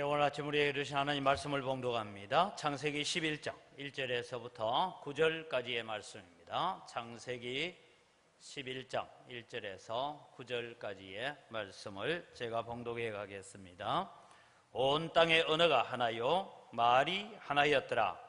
오늘 아침 우리에게 주신 하나님 말씀을 봉독합니다. 창세기 11장 1절에서부터 9절까지의 말씀입니다. 창세기 11장 1절에서 9절까지의 말씀을 제가 봉독해 가겠습니다. 온 땅의 언어가 하나요 말이 하나였더라.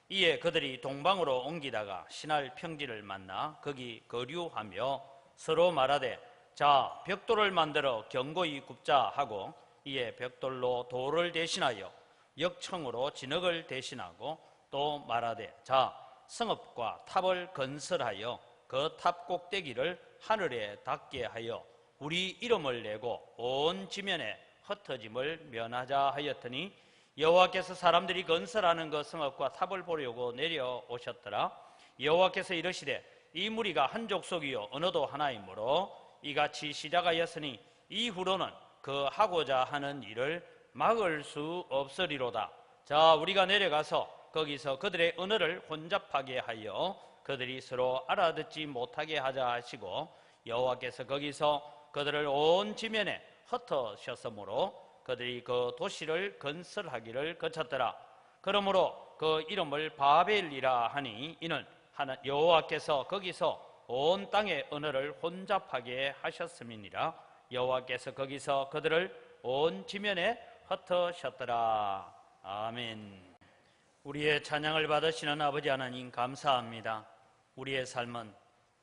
이에 그들이 동방으로 옮기다가 신할 평지를 만나 거기 거류하며 서로 말하되 자 벽돌을 만들어 견고히 굽자 하고 이에 벽돌로 돌을 대신하여 역청으로 진흙을 대신하고 또 말하되 자 성읍과 탑을 건설하여 그 탑 꼭대기를 하늘에 닿게 하여 우리 이름을 내고 온 지면에 흩어짐을 면하자 하였더니 여호와께서 사람들이 건설하는 그 성읍과 탑을 보려고 내려오셨더라. 여호와께서 이르시되 이 무리가 한 족속이요 언어도 하나이므로 이같이 시작하였으니 이후로는 그 하고자 하는 일을 막을 수 없으리로다. 자 우리가 내려가서 거기서 그들의 언어를 혼잡하게 하여 그들이 서로 알아듣지 못하게 하자 하시고 여호와께서 거기서 그들을 온 지면에 흩으셨으므로 그들이 그 도시를 건설하기를 거쳤더라. 그러므로 그 이름을 바벨이라 하니 이는 여호와께서 거기서 온 땅의 언어를 혼잡하게 하셨음이니라. 여호와께서 거기서 그들을 온 지면에 흩으셨더라. 아멘. 우리의 찬양을 받으시는 아버지 하나님 감사합니다. 우리의 삶은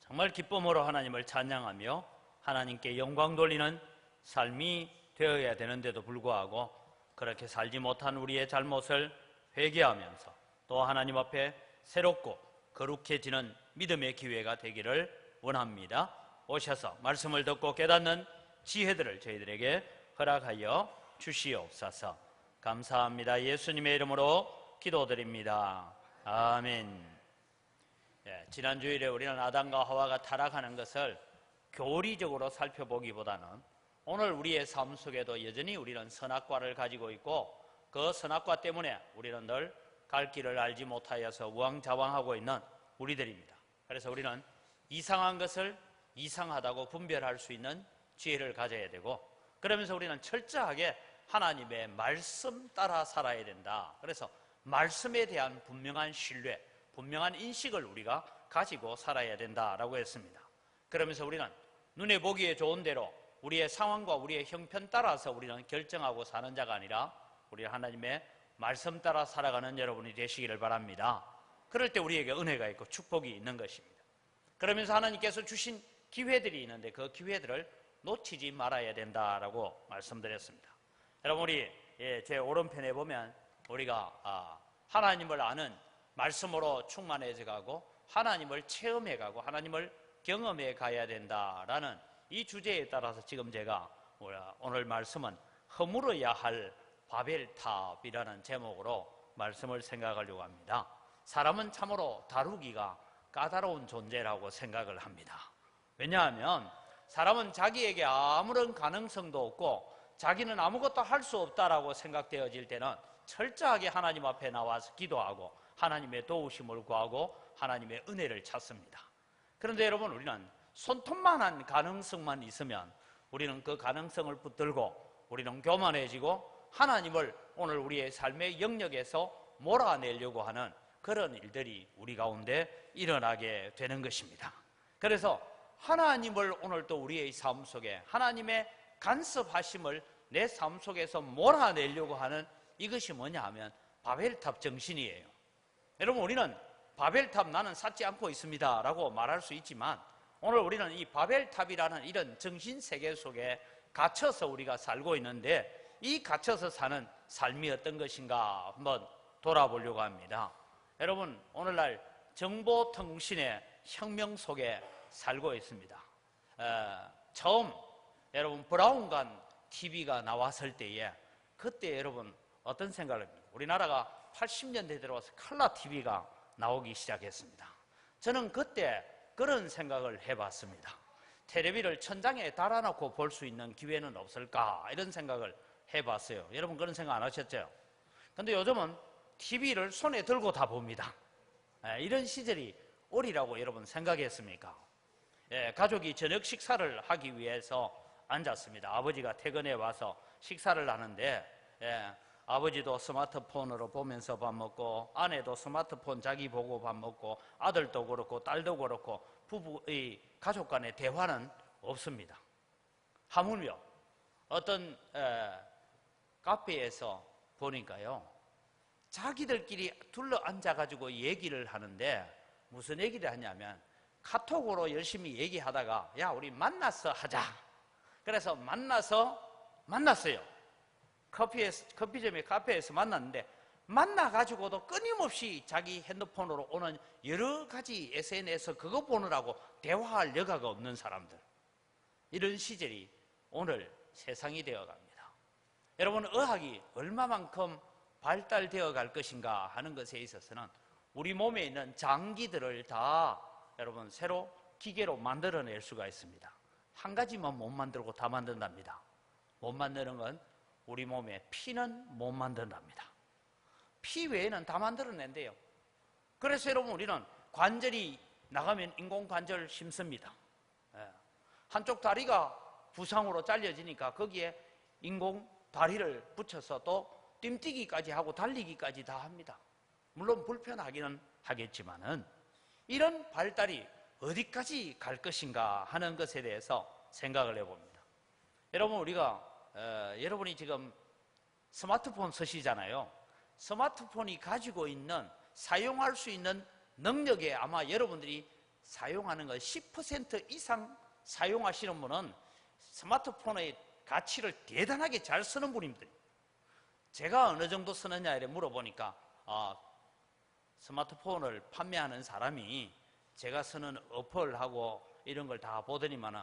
정말 기쁨으로 하나님을 찬양하며 하나님께 영광 돌리는 삶이 되어야 되는데도 불구하고 그렇게 살지 못한 우리의 잘못을 회개하면서 또 하나님 앞에 새롭고 거룩해지는 믿음의 기회가 되기를 원합니다. 오셔서 말씀을 듣고 깨닫는 지혜들을 저희들에게 허락하여 주시옵소서. 감사합니다. 예수님의 이름으로 기도드립니다. 아멘. 지난 주일에 우리는 아담과 하와가 타락하는 것을 교리적으로 살펴보기보다는 오늘 우리의 삶 속에도 여전히 우리는 선악과를 가지고 있고 그 선악과 때문에 우리는 늘 갈 길을 알지 못하여서 우왕좌왕하고 있는 우리들입니다. 그래서 우리는 이상한 것을 이상하다고 분별할 수 있는 지혜를 가져야 되고 그러면서 우리는 철저하게 하나님의 말씀 따라 살아야 된다. 그래서 말씀에 대한 분명한 신뢰, 분명한 인식을 우리가 가지고 살아야 된다라고 했습니다. 그러면서 우리는 눈에 보기에 좋은 대로 우리의 상황과 우리의 형편 따라서 우리는 결정하고 사는 자가 아니라 우리 하나님의 말씀 따라 살아가는 여러분이 되시기를 바랍니다. 그럴 때 우리에게 은혜가 있고 축복이 있는 것입니다. 그러면서 하나님께서 주신 기회들이 있는데 그 기회들을 놓치지 말아야 된다라고 말씀드렸습니다. 여러분 우리 제 오른편에 보면 우리가 하나님을 아는 말씀으로 충만해져 가고 하나님을 체험해 가고 하나님을 경험해 가야 된다라는 이 주제에 따라서 지금 제가 오늘 말씀은 허물어야 할 바벨탑이라는 제목으로 말씀을 생각하려고 합니다. 사람은 참으로 다루기가 까다로운 존재라고 생각을 합니다. 왜냐하면 사람은 자기에게 아무런 가능성도 없고 자기는 아무것도 할 수 없다라고 생각되어질 때는 철저하게 하나님 앞에 나와서 기도하고 하나님의 도우심을 구하고 하나님의 은혜를 찾습니다. 그런데 여러분 우리는 손톱만한 가능성만 있으면 우리는 그 가능성을 붙들고 우리는 교만해지고 하나님을 오늘 우리의 삶의 영역에서 몰아내려고 하는 그런 일들이 우리 가운데 일어나게 되는 것입니다. 그래서 하나님을 오늘 또 우리의 삶 속에 하나님의 간섭하심을 내 삶 속에서 몰아내려고 하는 이것이 뭐냐 하면 바벨탑 정신이에요. 여러분 우리는 바벨탑 나는 쌓지 않고 있습니다 라고 말할 수 있지만 오늘 우리는 이 바벨탑이라는 이런 정신세계 속에 갇혀서 우리가 살고 있는데 이 갇혀서 사는 삶이 어떤 것인가 한번 돌아보려고 합니다. 여러분 오늘날 정보통신의 혁명 속에 살고 있습니다. 처음 여러분 브라운관 TV가 나왔을 때에 그때 여러분 어떤 생각을 합니까? 우리나라가 80년대 들어와서 컬러 TV가 나오기 시작했습니다. 저는 그때 그런 생각을 해봤습니다. 텔레비를 천장에 달아놓고 볼 수 있는 기회는 없을까 이런 생각을 해봤어요. 여러분 그런 생각 안 하셨죠? 근데 요즘은 TV를 손에 들고 다 봅니다. 이런 시절이 오리라고 여러분 생각했습니까? 가족이 저녁 식사를 하기 위해서 앉았습니다. 아버지가 퇴근해 와서 식사를 하는데 아버지도 스마트폰으로 보면서 밥 먹고, 아내도 스마트폰 자기 보고 밥 먹고, 아들도 그렇고 딸도 그렇고 부부의 가족 간의 대화는 없습니다. 하물며 어떤 카페에서 보니까요, 자기들끼리 둘러 앉아가지고 얘기를 하는데 무슨 얘기를 하냐면 카톡으로 열심히 얘기하다가 야 우리 만나서 하자. 그래서 만났어요. 커피점에 카페에서 만났는데 만나가지고도 끊임없이 자기 핸드폰으로 오는 여러 가지 SNS 그거 보느라고 대화할 여가가 없는 사람들, 이런 시절이 오늘 세상이 되어갑니다. 여러분, 의학이 얼마만큼 발달되어 갈 것인가 하는 것에 있어서는 우리 몸에 있는 장기들을 다 여러분 새로 기계로 만들어낼 수가 있습니다. 한 가지만 못 만들고 다 만든답니다. 못 만드는 건 우리 몸에 피는 못 만든답니다. 피 외에는 다 만들어낸대요. 그래서 여러분 우리는 관절이 나가면 인공관절 심습니다. 한쪽 다리가 부상으로 잘려지니까 거기에 인공 다리를 붙여서 또 뛰기까지 하고 달리기까지 다 합니다. 물론 불편하기는 하겠지만은 이런 발달이 어디까지 갈 것인가 하는 것에 대해서 생각을 해봅니다. 여러분, 여러분이 지금 스마트폰 쓰시잖아요. 스마트폰이 가지고 있는 사용할 수 있는 능력에 아마 여러분들이 사용하는 것 10% 이상 사용하시는 분은 스마트폰의 가치를 대단하게 잘 쓰는 분입니다. 제가 어느 정도 쓰느냐에 물어보니까 스마트폰을 판매하는 사람이 제가 쓰는 어플하고 이런 걸 다 보더니만은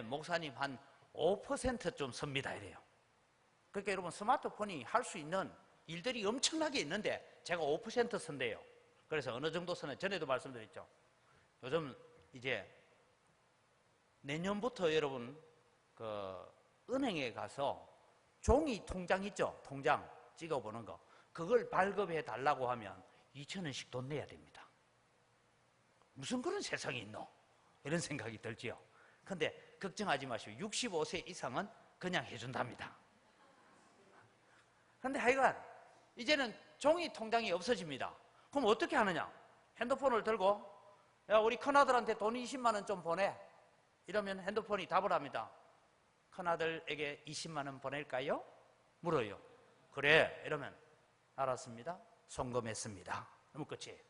목사님 한 5% 좀 씁니다 이래요. 그러니까 여러분, 스마트폰이 할 수 있는 일들이 엄청나게 있는데 제가 5% 쓴대요. 그래서 어느 정도 쓰는, 전에도 말씀드렸죠. 요즘 이제 내년부터 여러분 은행에 가서 종이 통장 있죠? 통장 찍어보는 거, 그걸 발급해 달라고 하면 2,000원씩 돈 내야 됩니다. 무슨 그런 세상이 있노? 이런 생각이 들지요. 근데 걱정하지 마시고 65세 이상은 그냥 해준답니다. 근데 하여간 이제는 종이 통장이 없어집니다. 그럼 어떻게 하느냐? 핸드폰을 들고 야 우리 큰아들한테 돈 20만 원 좀 보내. 이러면 핸드폰이 답을 합니다. 큰아들에게 20만 원 보낼까요? 물어요. 그래. 이러면 알았습니다. 송금했습니다. 그럼 끝이에요.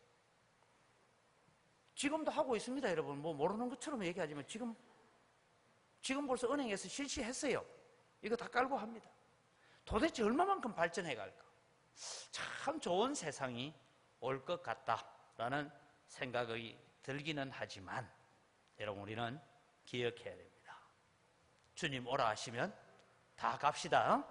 지금도 하고 있습니다, 여러분. 뭐 모르는 것처럼 얘기하지만 지금 벌써 은행에서 실시했어요. 이거 다 깔고 합니다. 도대체 얼마만큼 발전해 갈까? 참 좋은 세상이 올 것 같다라는 생각이 들기는 하지만 여러분, 우리는 기억해야 됩니다. 주님 오라 하시면 다 갑시다.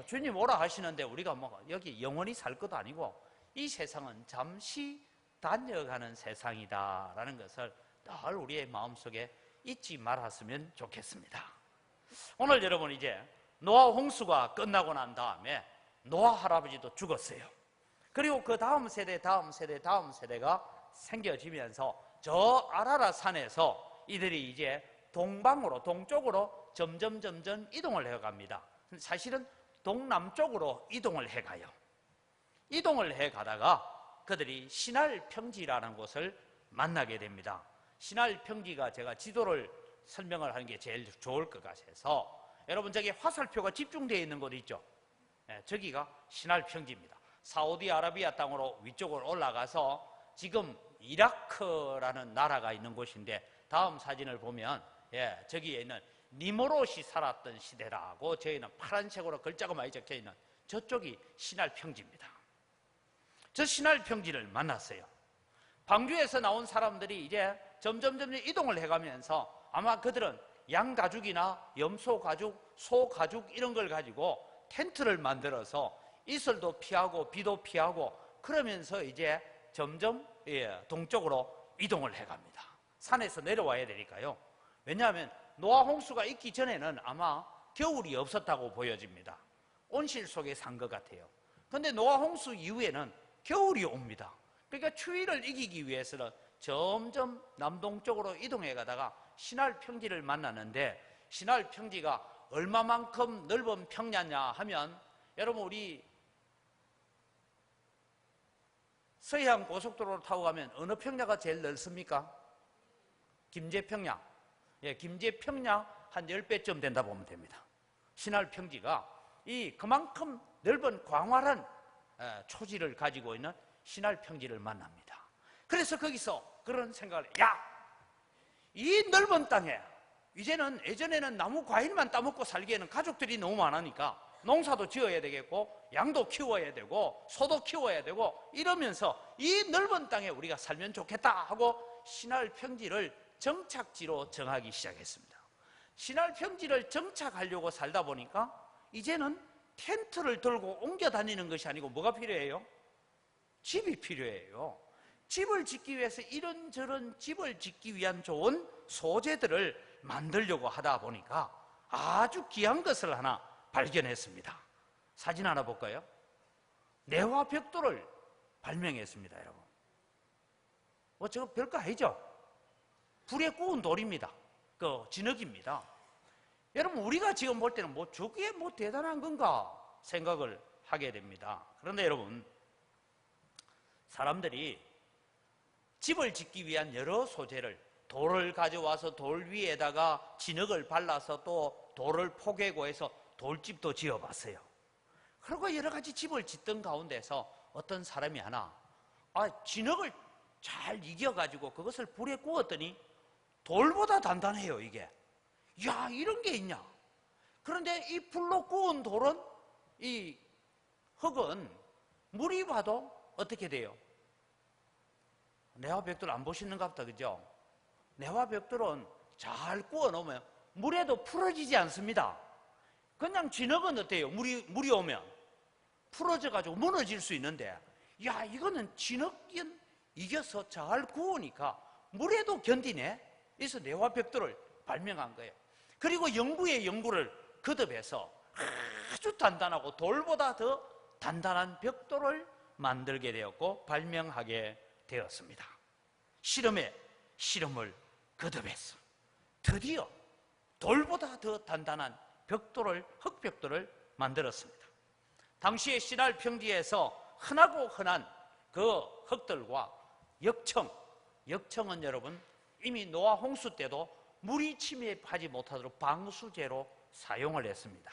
주님 오라 하시는데 우리가 뭐 여기 영원히 살 것도 아니고 이 세상은 잠시 다녀가는 세상이다라는 것을 늘 우리의 마음속에 잊지 말았으면 좋겠습니다. 오늘 여러분, 이제 노아 홍수가 끝나고 난 다음에 노아 할아버지도 죽었어요. 그리고 그 다음 세대가 생겨지면서 저 아라라 산에서 이들이 이제 동쪽으로 점점 이동을 해갑니다. 사실은 동남쪽으로 이동을 해가요. 이동을 해가다가 그들이 시날 평지라는 곳을 만나게 됩니다. 시날 평지가 제가 지도를 설명을 하는 게 제일 좋을 것 같아서 여러분, 저기 화살표가 집중되어 있는 곳 있죠? 저기가 시날 평지입니다. 사우디아라비아 땅으로 위쪽으로 올라가서 지금 이라크라는 나라가 있는 곳인데 다음 사진을 보면 저기에 있는 니모롯이 살았던 시대라고 저희는 파란색으로 글자가 많이 적혀있는 저쪽이 시날 평지입니다. 저 시날 평지를 만났어요. 방주에서 나온 사람들이 이제 점점 이동을 해가면서 아마 그들은 양가죽이나 염소가죽, 소가죽 이런 걸 가지고 텐트를 만들어서 이슬도 피하고 비도 피하고 그러면서 이제 점점 동쪽으로 이동을 해갑니다. 산에서 내려와야 되니까요. 왜냐하면 노아 홍수가 있기 전에는 아마 겨울이 없었다고 보여집니다. 온실 속에 산 것 같아요. 그런데 노아 홍수 이후에는 겨울이 옵니다. 그러니까 추위를 이기기 위해서는 점점 남동쪽으로 이동해 가다가 시날 평지를 만났는데, 시날 평지가 얼마만큼 넓은 평야냐 하면 여러분, 우리 서해안 고속도로를 타고 가면 어느 평야가 제일 넓습니까? 김제평야. 예, 김제평야 한 10배쯤 된다 보면 됩니다. 신할 평지가 그만큼 넓은 광활한 초지를 가지고 있는 신할 평지를 만납니다. 그래서 거기서 그런 생각을 이 넓은 땅에 이제는 예전에는 나무 과일만 따먹고 살기에는 가족들이 너무 많으니까 농사도 지어야 되겠고 양도 키워야 되고 소도 키워야 되고 이러면서 이 넓은 땅에 우리가 살면 좋겠다 하고 신할 평지를 정착지로 정하기 시작했습니다. 신할 평지를 정착하려고 살다 보니까 이제는 텐트를 들고 옮겨 다니는 것이 아니고 뭐가 필요해요? 집이 필요해요. 집을 짓기 위해서 이런저런 집을 짓기 위한 좋은 소재들을 만들려고 하다 보니까 아주 귀한 것을 하나 발견했습니다. 사진 하나 볼까요? 내화 벽돌을 발명했습니다, 여러분. 저거 별거 아니죠? 불에 구운 돌입니다. 진흙입니다. 여러분, 우리가 지금 볼 때는 저게 대단한 건가 생각을 하게 됩니다. 그런데 여러분, 사람들이 집을 짓기 위한 여러 소재를 돌을 가져와서 돌 위에다가 진흙을 발라서 또 돌을 포개고 해서 돌집도 지어봤어요. 그리고 여러 가지 집을 짓던 가운데서 어떤 사람이 하나 진흙을 잘 이겨가지고 그것을 불에 구웠더니 돌보다 단단해요, 이게. 이런 게 있냐? 그런데 이 불로 구운 돌은, 이 흙은 물이 봐도 어떻게 돼요? 내화 벽돌 안 보시는가 보다, 그죠? 내화 벽돌은 잘 구워 놓으면 물에도 풀어지지 않습니다. 그냥 진흙은 어때요? 물이 오면 풀어져 가지고 무너질 수 있는데, 이거는 진흙은 이겨서 잘 구우니까 물에도 견디네. 그래서 내화 벽돌을 발명한 거예요. 그리고 연구에 연구를 거듭해서 아주 단단하고 돌보다 더 단단한 벽돌을 만들게 되었고 발명하게 되었습니다. 실험에 실험을 거듭해서 드디어 돌보다 더 단단한 흙벽돌을 만들었습니다. 당시에 신할 평지에서 흔하고 흔한 그 흙들과 역청은 여러분 이미 노아 홍수 때도 물이 침입하지 못하도록 방수제로 사용을 했습니다.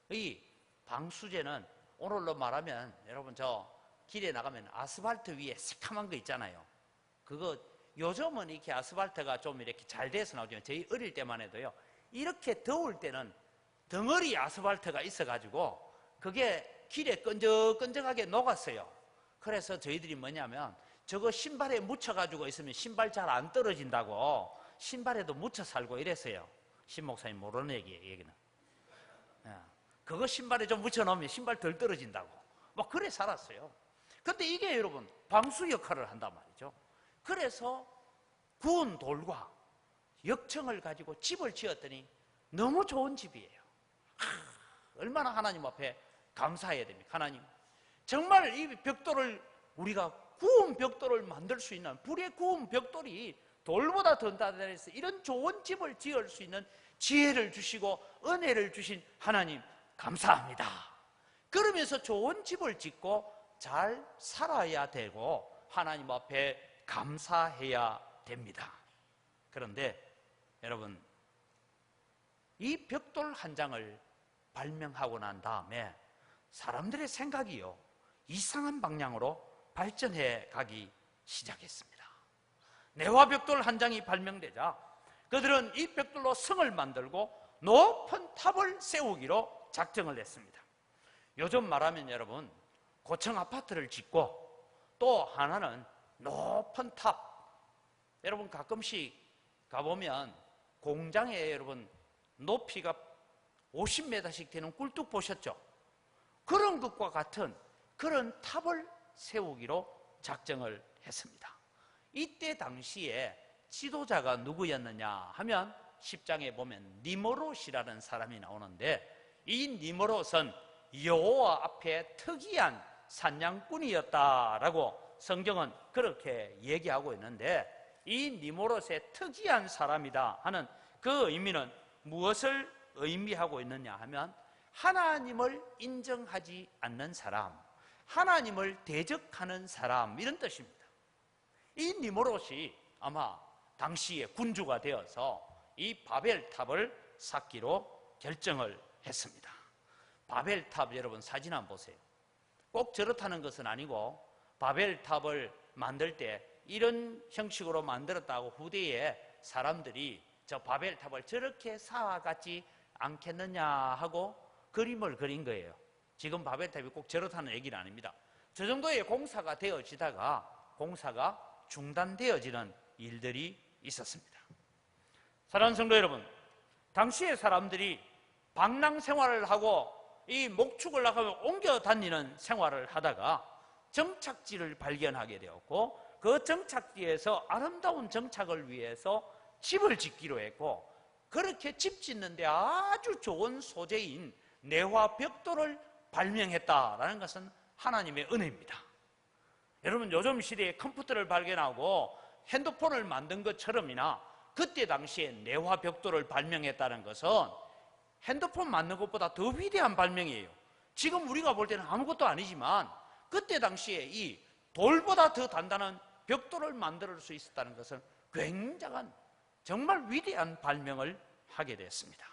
이 방수제는 오늘로 말하면 여러분 길에 나가면 아스팔트 위에 새카만 거 있잖아요. 그거 요즘은 이렇게 아스팔트가 좀 이렇게 잘 돼서 나오지만 저희 어릴 때만 해도요, 이렇게 더울 때는 덩어리 아스팔트가 있어가지고 그게 길에 끈적끈적하게 녹았어요. 그래서 저희들이 뭐냐면 저거 신발에 묻혀가지고 있으면 신발 잘 안 떨어진다고 신발에도 묻혀 살고 이랬어요. 신 목사님 모르는 얘기는. 그거 신발에 좀 묻혀 놓으면 신발 덜 떨어진다고 그래 살았어요. 근데 이게 여러분 방수 역할을 한단 말이죠. 그래서 구운 돌과 역청을 가지고 집을 지었더니 너무 좋은 집이에요. 얼마나 하나님 앞에 감사해야 됩니까? 하나님, 정말 이 벽돌을 우리가 구운 벽돌을 만들 수 있는, 불에 구운 벽돌이 돌보다 더 단단해서 이런 좋은 집을 지을 수 있는 지혜를 주시고 은혜를 주신 하나님 감사합니다. 그러면서 좋은 집을 짓고 잘 살아야 되고 하나님 앞에 감사해야 됩니다. 그런데 여러분, 이 벽돌 한 장을 발명하고 난 다음에 사람들의 생각이요, 이상한 방향으로 발전해 가기 시작했습니다. 내화 벽돌 한 장이 발명되자 그들은 이 벽돌로 성을 만들고 높은 탑을 세우기로 작정을 했습니다. 요즘 말하면 여러분 고층 아파트를 짓고 또 하나는 높은 탑, 여러분 가끔씩 가보면 공장에 여러분 높이가 50m씩 되는 꿀뚝 보셨죠? 그런 것과 같은 그런 탑을 세우기로 작정을 했습니다. 이때 당시에 지도자가 누구였느냐 하면 10장에 보면 니므롯이라는 사람이 나오는데, 이 니므롯은 여호와 앞에 특이한 사냥꾼이었다라고 성경은 그렇게 얘기하고 있는데, 이 니므롯의 특이한 사람이다 하는 그 의미는 무엇을 의미하고 있느냐 하면 하나님을 인정하지 않는 사람, 하나님을 대적하는 사람, 이런 뜻입니다. 이 니므롯이 아마 당시에 군주가 되어서 이 바벨탑을 쌓기로 결정을 했습니다. 바벨탑 여러분 사진 한번 보세요. 꼭 저렇다는 것은 아니고 바벨탑을 만들 때 이런 형식으로 만들었다고 후대에 사람들이 저 바벨탑을 저렇게 쌓아갔지 않겠느냐 하고 그림을 그린 거예요. 지금 바벨탑이 꼭 저렇다는 얘기는 아닙니다. 저 정도의 공사가 되어지다가 공사가 중단되어지는 일들이 있었습니다. 사랑하는 성도 여러분, 당시의 사람들이 방랑 생활을 하고 이 목축을 나가며 옮겨 다니는 생활을 하다가 정착지를 발견하게 되었고, 그 정착지에서 아름다운 정착을 위해서 집을 짓기로 했고, 그렇게 집 짓는데 아주 좋은 소재인 내화 벽돌을 발명했다라는 것은 하나님의 은혜입니다. 여러분, 요즘 시대에 컴퓨터를 발견하고 핸드폰을 만든 것처럼이나 그때 당시에 내화 벽돌을 발명했다는 것은 핸드폰 만든 것보다 더 위대한 발명이에요. 지금 우리가 볼 때는 아무것도 아니지만 그때 당시에 이 돌보다 더 단단한 벽돌을 만들 수 있었다는 것은 굉장한 정말 위대한 발명을 하게 됐습니다.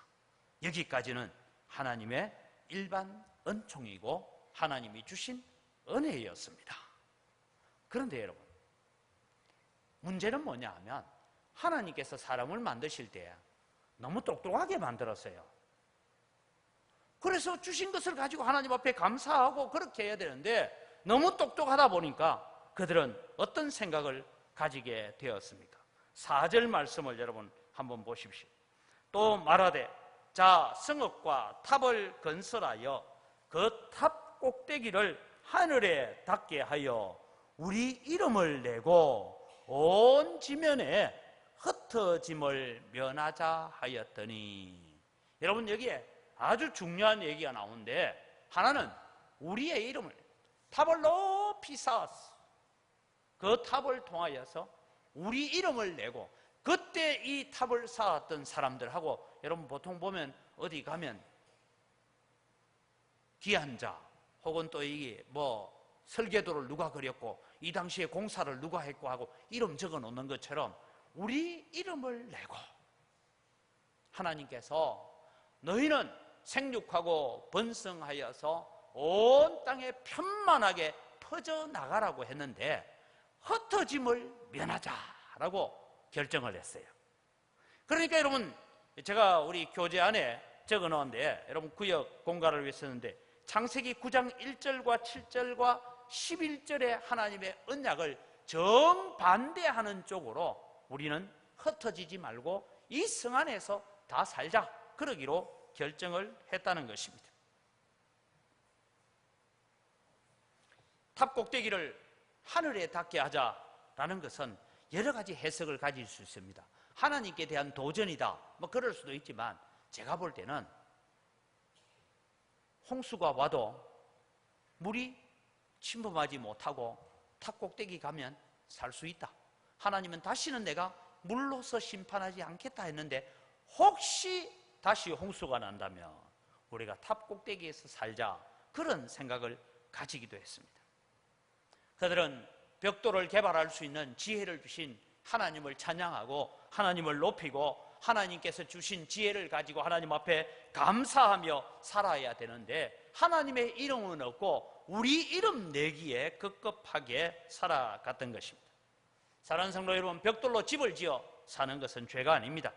여기까지는 하나님의 일반 은총이고 하나님이 주신 은혜였습니다. 그런데 여러분, 문제는 뭐냐 하면 하나님께서 사람을 만드실 때 너무 똑똑하게 만들었어요. 그래서 주신 것을 가지고 하나님 앞에 감사하고 그렇게 해야 되는데 너무 똑똑하다 보니까 그들은 어떤 생각을 가지게 되었습니까? 4절 말씀을 여러분 한번 보십시오. 또 말하되 자 성읍과 탑을 건설하여 그 탑 꼭대기를 하늘에 닿게 하여 우리 이름을 내고 온 지면에 흩어짐을 면하자 하였더니, 여러분 여기에 아주 중요한 얘기가 나오는데, 하나는 우리의 이름을 탑을 높이 쌓았어. 그 탑을 통하여서 우리 이름을 내고, 그때 이 탑을 쌓았던 사람들하고 여러분 보통 보면 어디 가면 귀한 자 혹은 또 이게 뭐 설계도를 누가 그렸고 이 당시에 공사를 누가 했고 하고 이름 적어 놓는 것처럼 우리 이름을 내고, 하나님께서 너희는 생육하고 번성하여서 온 땅에 편만하게 퍼져나가라고 했는데 흩어짐을 면하자라고 결정을 했어요. 그러니까 여러분, 제가 우리 교재 안에 적어 놓은데 여러분 구역 공간을 위해 썼는데, 창세기 9장 1절과 7절과 11절의 하나님의 언약을 정반대하는 쪽으로 우리는 흩어지지 말고 이 성 안에서 다 살자, 그러기로 결정을 했다는 것입니다. 탑 꼭대기를 하늘에 닿게 하자라는 것은 여러 가지 해석을 가질 수 있습니다. 하나님께 대한 도전이다, 뭐 그럴 수도 있지만 제가 볼 때는 홍수가 와도 물이 침범하지 못하고 탑 꼭대기 가면 살 수 있다. 하나님은 다시는 내가 물로서 심판하지 않겠다 했는데 혹시 다시 홍수가 난다면 우리가 탑 꼭대기에서 살자, 그런 생각을 가지기도 했습니다. 그들은 벽돌을 개발할 수 있는 지혜를 주신 하나님을 찬양하고 하나님을 높이고 하나님께서 주신 지혜를 가지고 하나님 앞에 감사하며 살아야 되는데 하나님의 이름은 없고 우리 이름 내기에 급급하게 살아갔던 것입니다. 사랑하는 성도 여러분, 벽돌로 집을 지어 사는 것은 죄가 아닙니다.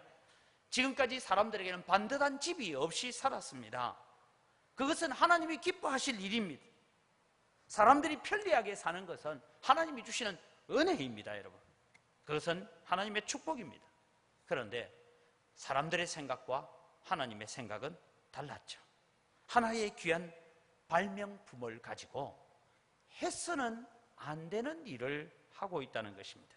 지금까지 사람들에게는 반듯한 집이 없이 살았습니다. 그것은 하나님이 기뻐하실 일입니다. 사람들이 편리하게 사는 것은 하나님이 주시는 은혜입니다, 여러분. 그것은 하나님의 축복입니다. 그런데 사람들의 생각과 하나님의 생각은 달랐죠. 하나의 귀한 발명품을 가지고 해서는 안 되는 일을 하고 있다는 것입니다.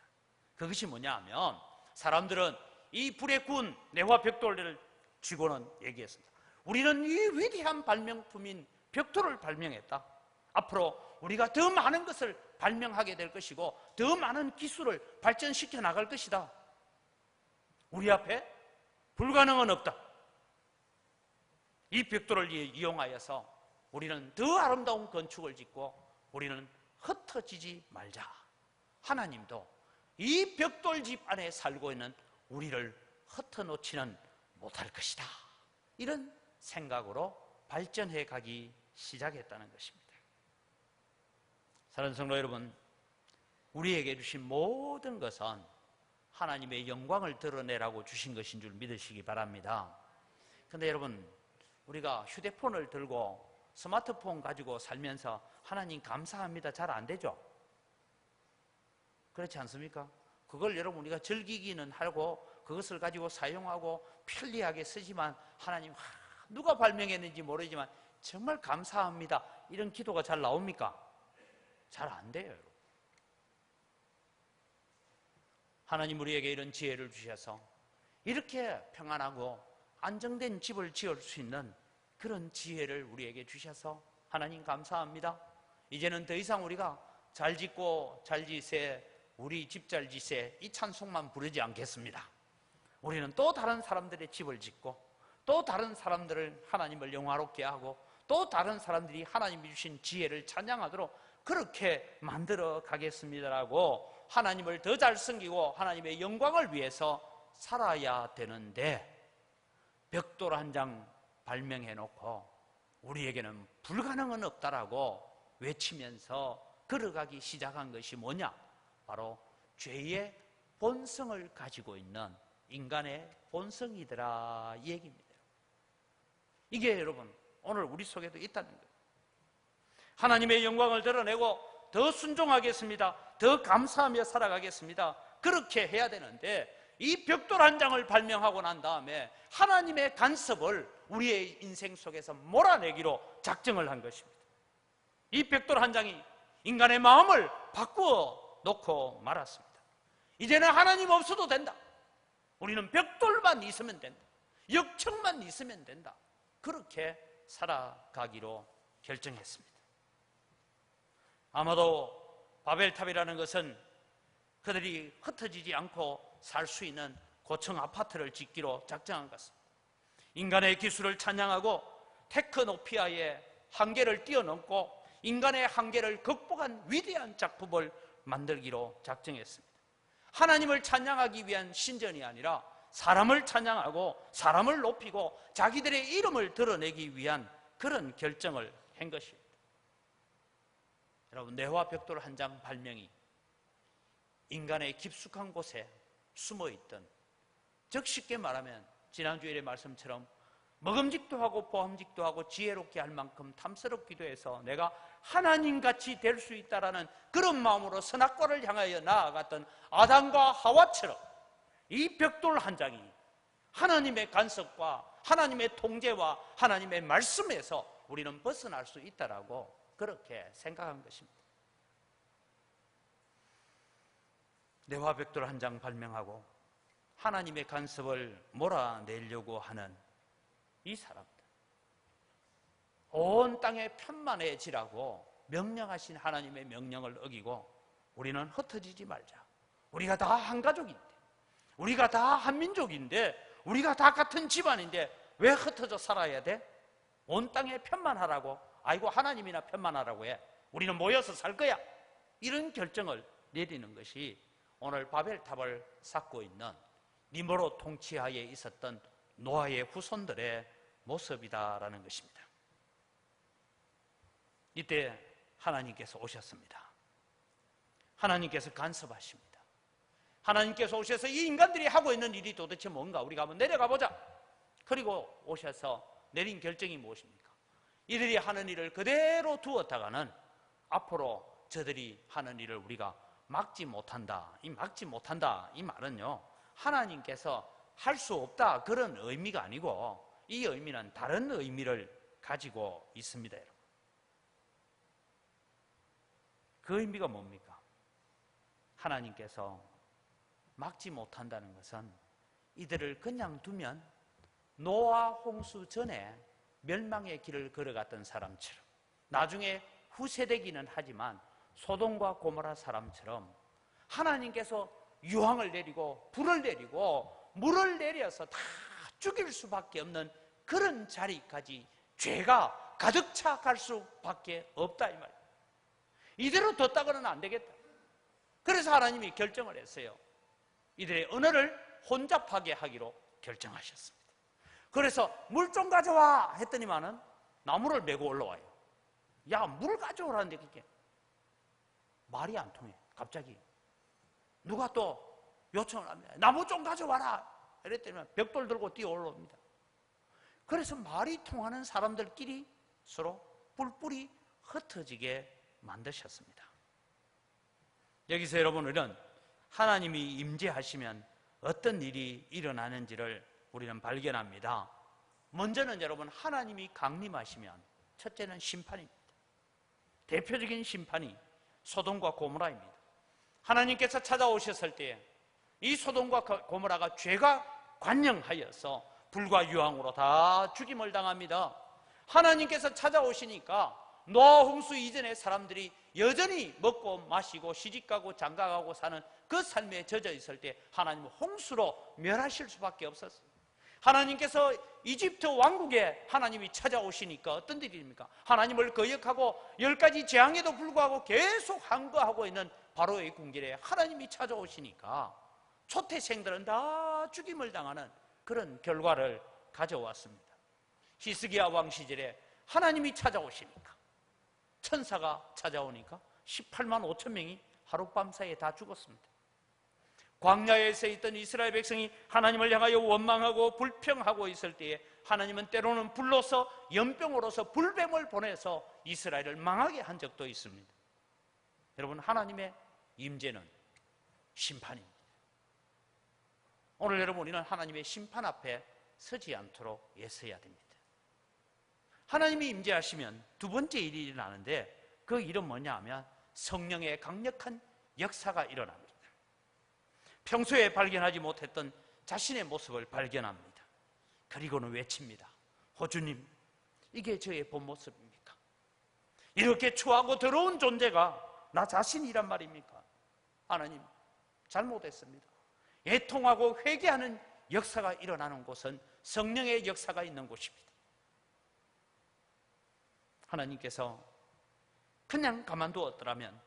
그것이 뭐냐 하면 사람들은 이 불에 구운 내화 벽돌을 쥐고는 얘기했습니다. 우리는 이 위대한 발명품인 벽돌을 발명했다. 앞으로 우리가 더 많은 것을 발명하게 될 것이고 더 많은 기술을 발전시켜 나갈 것이다. 우리 앞에 불가능은 없다. 이 벽돌을 이용하여서 우리는 더 아름다운 건축을 짓고 우리는 흩어지지 말자. 하나님도 이 벽돌집 안에 살고 있는 우리를 흩어놓지는 못할 것이다. 이런 생각으로 발전해 가기 시작했다는 것입니다. 사랑하는 성도 여러분, 우리에게 주신 모든 것은 하나님의 영광을 드러내라고 주신 것인 줄 믿으시기 바랍니다. 그런데 여러분, 우리가 휴대폰을 들고 스마트폰 가지고 살면서 하나님 감사합니다 잘 안 되죠? 그렇지 않습니까? 그걸 여러분 우리가 즐기기는 하고 그것을 가지고 사용하고 편리하게 쓰지만 하나님 누가 발명했는지 모르지만 정말 감사합니다 이런 기도가 잘 나옵니까? 잘 안 돼요. 여러분. 하나님 우리에게 이런 지혜를 주셔서 이렇게 평안하고 안정된 집을 지을 수 있는 그런 지혜를 우리에게 주셔서 하나님 감사합니다. 이제는 더 이상 우리가 잘 짓고 잘 지세 우리 집 잘 지세 이 찬송만 부르지 않겠습니다. 우리는 또 다른 사람들의 집을 짓고 또 다른 사람들을 하나님을 영화롭게 하고 또 다른 사람들이 하나님이 주신 지혜를 찬양하도록 그렇게 만들어 가겠습니다라고 하나님을 더 잘 섬기고 하나님의 영광을 위해서 살아야 되는데 벽돌 한 장 발명해 놓고 우리에게는 불가능은 없다라고 외치면서 걸어가기 시작한 것이 뭐냐? 바로 죄의 본성을 가지고 있는 인간의 본성이더라 이 얘기입니다. 이게 여러분 오늘 우리 속에도 있다는 거예요. 하나님의 영광을 드러내고 더 순종하겠습니다. 더 감사하며 살아가겠습니다. 그렇게 해야 되는데 이 벽돌 한 장을 발명하고 난 다음에 하나님의 간섭을 우리의 인생 속에서 몰아내기로 작정을 한 것입니다. 이 벽돌 한 장이 인간의 마음을 바꾸어 놓고 말았습니다. 이제는 하나님 없어도 된다. 우리는 벽돌만 있으면 된다. 역청만 있으면 된다. 그렇게 살아가기로 결정했습니다. 아마도 바벨탑이라는 것은 그들이 흩어지지 않고 살 수 있는 고층 아파트를 짓기로 작정한 것 같습니다. 인간의 기술을 찬양하고 테크노피아의 한계를 뛰어넘고 인간의 한계를 극복한 위대한 작품을 만들기로 작정했습니다. 하나님을 찬양하기 위한 신전이 아니라 사람을 찬양하고 사람을 높이고 자기들의 이름을 드러내기 위한 그런 결정을 한 것입니다. 여러분, 뇌화 벽돌 한 장 발명이 인간의 깊숙한 곳에 숨어있던, 즉 쉽게 말하면 지난주일의 말씀처럼 먹음직도 하고 보함직도 하고 지혜롭게 할 만큼 탐스럽기도 해서 내가 하나님같이 될 수 있다라는 그런 마음으로 선악과를 향하여 나아갔던 아담과 하와처럼 이 벽돌 한 장이 하나님의 간섭과 하나님의 통제와 하나님의 말씀에서 우리는 벗어날 수 있다라고 그렇게 생각한 것입니다. 뇌화 벽돌 한 장 발명하고 하나님의 간섭을 몰아내려고 하는 이 사람들, 온 땅에 편만해지라고 명령하신 하나님의 명령을 어기고 우리는 흩어지지 말자. 우리가 다 한 가족인데, 우리가 다 한 민족인데, 우리가 다 같은 집안인데 왜 흩어져 살아야 돼? 온 땅에 편만하라고. 아이고 하나님이나 편만하라고 해. 우리는 모여서 살 거야. 이런 결정을 내리는 것이 오늘 바벨탑을 쌓고 있는 니므롯 통치하에 있었던 노아의 후손들의 모습이다라는 것입니다. 이때 하나님께서 오셨습니다. 하나님께서 간섭하십니다. 하나님께서 오셔서 이 인간들이 하고 있는 일이 도대체 뭔가 우리가 한번 내려가 보자. 그리고 오셔서 내린 결정이 무엇입니까? 이들이 하는 일을 그대로 두었다가는 앞으로 저들이 하는 일을 우리가 막지 못한다. 이 막지 못한다 이 말은요, 하나님께서 할 수 없다 그런 의미가 아니고 이 의미는 다른 의미를 가지고 있습니다. 여러분. 그 의미가 뭡니까? 하나님께서 막지 못한다는 것은 이들을 그냥 두면 노아 홍수 전에 멸망의 길을 걸어갔던 사람처럼, 나중에 후세되기는 하지만 소돔과 고모라 사람처럼 하나님께서 유황을 내리고 불을 내리고 물을 내려서 다 죽일 수밖에 없는 그런 자리까지 죄가 가득 차 갈 수밖에 없다 이 말이에요. 이대로 뒀다가는 안 되겠다. 그래서 하나님이 결정을 했어요. 이들의 언어를 혼잡하게 하기로 결정하셨습니다. 그래서 물 좀 가져와 했더니만은 나무를 메고 올라와요. 야, 물 가져오라는데 그게 말이 안 통해. 갑자기 누가 또 요청을 합니다. 나무 좀 가져와라 이랬더니 벽돌 들고 뛰어 올라옵니다. 그래서 말이 통하는 사람들끼리 서로 뿔뿔이 흩어지게 만드셨습니다. 여기서 여러분, 우리는 하나님이 임재하시면 어떤 일이 일어나는지를 우리는 발견합니다. 먼저는 여러분, 하나님이 강림하시면 첫째는 심판입니다. 대표적인 심판이 소돔과 고모라입니다. 하나님께서 찾아오셨을 때에 이 소돔과 고모라가 죄가 관영하여서 불과 유황으로 다 죽임을 당합니다. 하나님께서 찾아오시니까 노아 홍수 이전에 사람들이 여전히 먹고 마시고 시집가고 장가가고 사는 그 삶에 젖어 있을 때 하나님은 홍수로 멸하실 수밖에 없었어요. 하나님께서 이집트 왕국에 하나님이 찾아오시니까 어떤 일입니까? 하나님을 거역하고 10가지 재앙에도 불구하고 계속 항거하고 있는 바로의 궁궐에 하나님이 찾아오시니까 초태생들은 다 죽임을 당하는 그런 결과를 가져왔습니다. 히스기야 왕 시절에 하나님이 찾아오시니까, 천사가 찾아오니까 18만 5천 명이 하룻밤 사이에 다 죽었습니다. 광야에서 있던 이스라엘 백성이 하나님을 향하여 원망하고 불평하고 있을 때에 하나님은 때로는 불로서 연병으로서 불뱀을 보내서 이스라엘을 망하게 한 적도 있습니다. 여러분, 하나님의 임재는 심판입니다. 오늘 여러분, 우리는 하나님의 심판 앞에 서지 않도록 애써야 됩니다. 하나님이 임재하시면 두 번째 일이 일어나는데, 그 일은 뭐냐 하면 성령의 강력한 역사가 일어납니다. 평소에 발견하지 못했던 자신의 모습을 발견합니다. 그리고는 외칩니다. 호주님, 이게 저의 본 모습입니까? 이렇게 추하고 더러운 존재가 나 자신이란 말입니까? 하나님, 잘못했습니다. 애통하고 회개하는 역사가 일어나는 곳은 성령의 역사가 있는 곳입니다. 하나님께서 그냥 가만두었더라면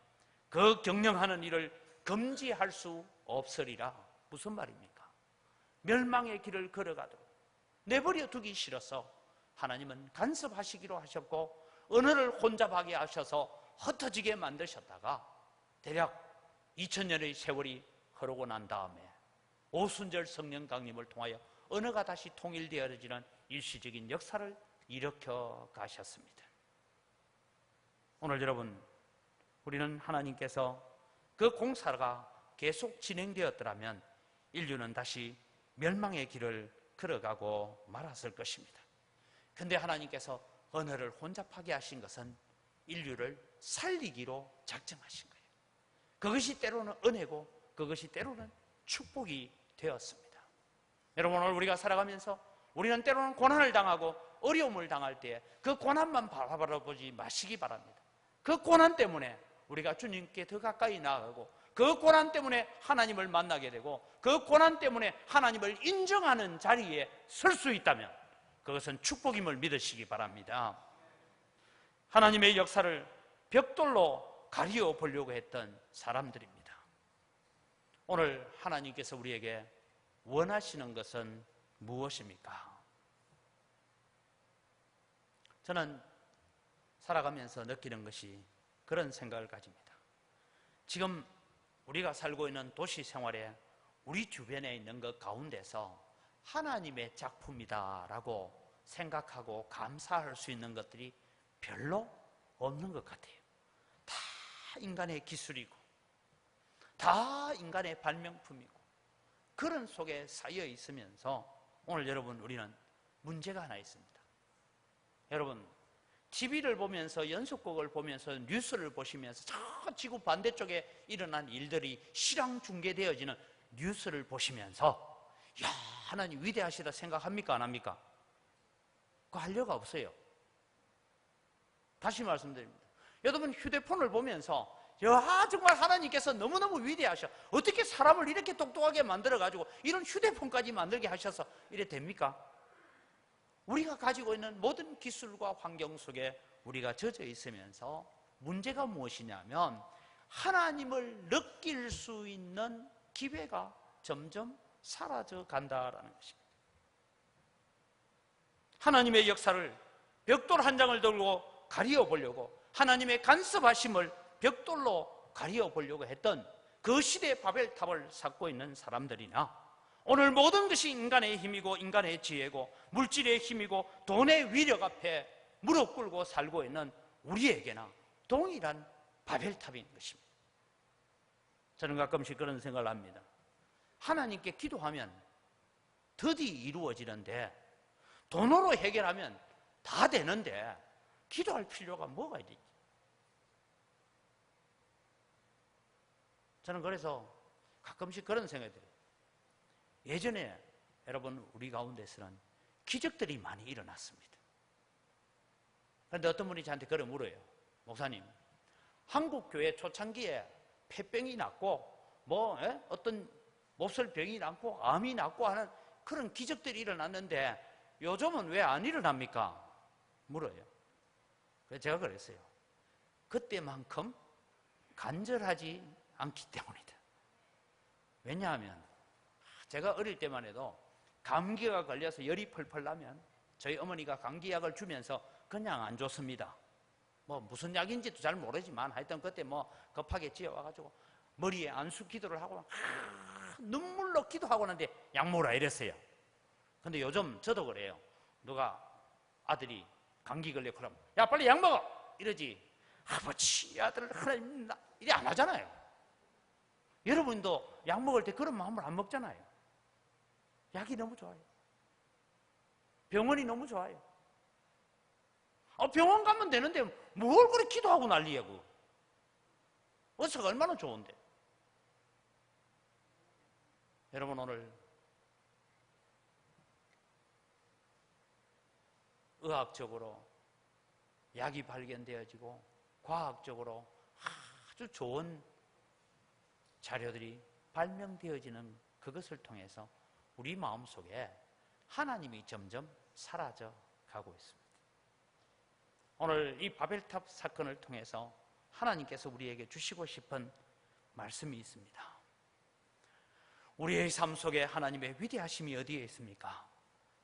그 경영하는 일을 금지할 수 없으리라. 무슨 말입니까? 멸망의 길을 걸어가도록 내버려 두기 싫어서 하나님은 간섭하시기로 하셨고 언어를 혼잡하게 하셔서 흩어지게 만드셨다가 대략 2000년의 세월이 흐르고 난 다음에 오순절 성령 강림을 통하여 언어가 다시 통일되어지는 일시적인 역사를 일으켜 가셨습니다. 오늘 여러분, 우리는 하나님께서 그 공사가 계속 진행되었더라면 인류는 다시 멸망의 길을 걸어가고 말았을 것입니다. 그런데 하나님께서 언어를 혼잡하게 하신 것은 인류를 살리기로 작정하신 거예요. 그것이 때로는 은혜고 그것이 때로는 축복이 되었습니다. 여러분, 오늘 우리가 살아가면서 우리는 때로는 고난을 당하고 어려움을 당할 때 그 고난만 바라보지 마시기 바랍니다. 그 고난 때문에 우리가 주님께 더 가까이 나아가고 그 고난 때문에 하나님을 만나게 되고 그 고난 때문에 하나님을 인정하는 자리에 설 수 있다면 그것은 축복임을 믿으시기 바랍니다. 하나님의 역사를 벽돌로 가리워 보려고 했던 사람들입니다. 오늘 하나님께서 우리에게 원하시는 것은 무엇입니까? 저는 살아가면서 느끼는 것이 그런 생각을 가집니다. 지금 우리가 살고 있는 도시 생활에 우리 주변에 있는 것 가운데서 하나님의 작품이다라고 생각하고 감사할 수 있는 것들이 별로 없는 것 같아요. 다 인간의 기술이고 다 인간의 발명품이고 그런 속에 쌓여 있으면서 오늘 여러분, 우리는 문제가 하나 있습니다. 여러분, TV를 보면서 연속극을 보면서 뉴스를 보시면서 저 지구 반대쪽에 일어난 일들이 실황 중계되어지는 뉴스를 보시면서 야, 하나님 위대하시다 생각합니까? 안 합니까? 그거 할 리가 없어요. 다시 말씀드립니다. 여러분, 휴대폰을 보면서 야, 정말 하나님께서 너무너무 위대하셔. 어떻게 사람을 이렇게 똑똑하게 만들어가지고 이런 휴대폰까지 만들게 하셔서 이래 됩니까? 우리가 가지고 있는 모든 기술과 환경 속에 우리가 젖어 있으면서 문제가 무엇이냐면 하나님을 느낄 수 있는 기회가 점점 사라져 간다라는 것입니다. 하나님의 역사를 벽돌 한 장을 들고 가리어 보려고, 하나님의 간섭하심을 벽돌로 가리어 보려고 했던 그 시대의 바벨탑을 쌓고 있는 사람들이나, 오늘 모든 것이 인간의 힘이고 인간의 지혜고 물질의 힘이고 돈의 위력 앞에 무릎 꿇고 살고 있는 우리에게나 동일한 바벨탑인 것입니다. 저는 가끔씩 그런 생각을 합니다. 하나님께 기도하면 드디 이루어지는데, 돈으로 해결하면 다 되는데 기도할 필요가 뭐가 있지? 저는 그래서 가끔씩 그런 생각이 들어요. 예전에 여러분 우리 가운데서는 기적들이 많이 일어났습니다. 그런데 어떤 분이 저한테 그래 물어요. 목사님, 한국 교회 초창기에 폐병이 났고 어떤 몹쓸 병이 났고 암이 났고 하는 그런 기적들이 일어났는데 요즘은 왜 안 일어납니까? 물어요. 그래서 제가 그랬어요. 그때만큼 간절하지 않기 때문이다. 왜냐하면 제가 어릴 때만 해도 감기가 걸려서 열이 펄펄 나면 저희 어머니가 감기약을 주면서 그냥 안 줬습니다. 무슨 약인지도 잘 모르지만 하여튼 그때 급하게 지어와가지고 머리에 안수 기도를 하고 눈물로 기도하고 하는데 약 먹으라 이랬어요. 근데 요즘 저도 그래요. 누가 아들이 감기 걸려 그러면 야 빨리 약 먹어 이러지, 아버지 아들 하나님 믿는다 이래 안 하잖아요. 여러분도 약 먹을 때 그런 마음으로 안 먹잖아요. 약이 너무 좋아요. 병원이 너무 좋아요. 병원 가면 되는데 뭘 그렇게 기도하고 난리야고. 의사가 얼마나 좋은데. 여러분, 오늘 의학적으로 약이 발견되어지고 과학적으로 아주 좋은 자료들이 발명되어지는 그것을 통해서 우리 마음속에 하나님이 점점 사라져 가고 있습니다. 오늘 이 바벨탑 사건을 통해서 하나님께서 우리에게 주시고 싶은 말씀이 있습니다. 우리의 삶 속에 하나님의 위대하심이 어디에 있습니까?